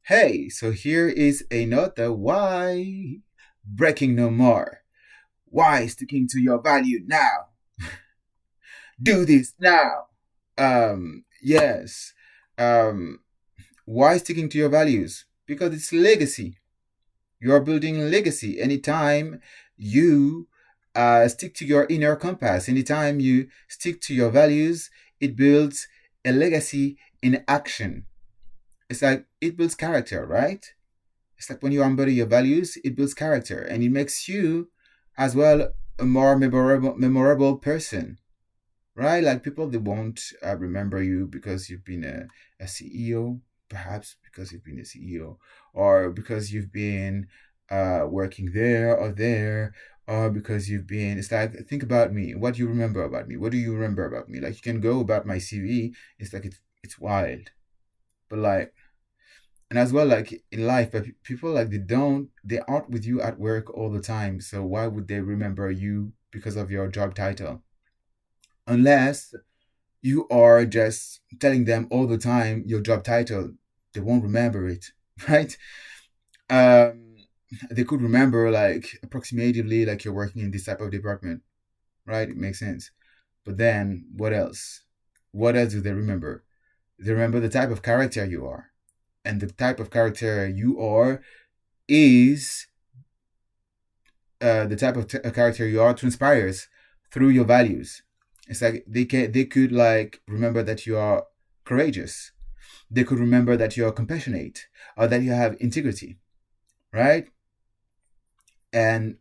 Hey, so here is another why. Breaking no more. Why sticking to your value now? Do this now. Yes. Um, why sticking to your values? Because it's legacy. You're building legacy. Anytime you stick to your inner compass, anytime you stick to your values, it builds a legacy in action. It's like it builds character, right? It's like when you embody your values, it builds character and it makes you as well a more memorable person, right? Like people, they won't remember you because you've been a CEO, perhaps because you've been a CEO, or because you've been working there or there, or because you've been. It's like, think about me. What do you remember about me? What do you remember about me? Like, you can go about my CV. It's like it's wild, but like, and as well, like in life, but people, like, they aren't with you at work all the time, so why would they remember you because of your job title? Unless you are just telling them all the time your job title, they won't remember it. Right? um they could remember like approximatively, like you're working in this type of department, right? It makes sense. But then what else do they remember? They remember the type of character you are, and the type of character you are is the type of character you are transpires through your values. It's like they could like remember that you are courageous. They could remember that you are compassionate or that you have integrity, right? And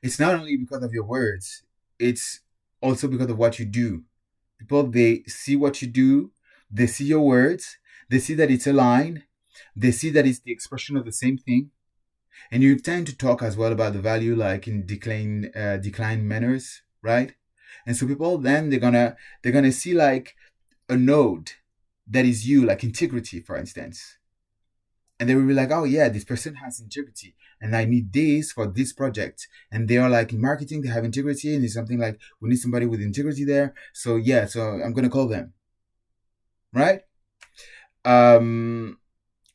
it's not only because of your words, it's also because of what you do. People, they see what you do, they see your words, they see that it's aligned, they see that it's the expression of the same thing. And you tend to talk as well about the value, like in decline manners, right? And so people, then they're gonna see like a node that is you, like integrity, for instance. And they will be like, oh yeah, this person has integrity, and I need this for this project. And they are like in marketing, they have integrity, and it's something like we need somebody with integrity there. So yeah, so I'm gonna call them, right? Um,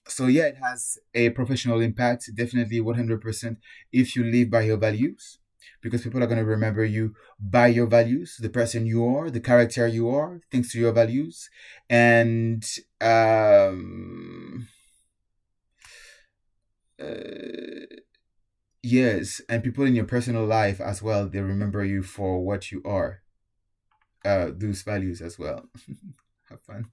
so yeah, it has a professional impact, definitely 100%, if you live by your values, because people are going to remember you by your values, the person you are, the character you are, thanks to your values. And uh, yes, and people in your personal life as well, they remember you for what you are, those values as well. Have fun.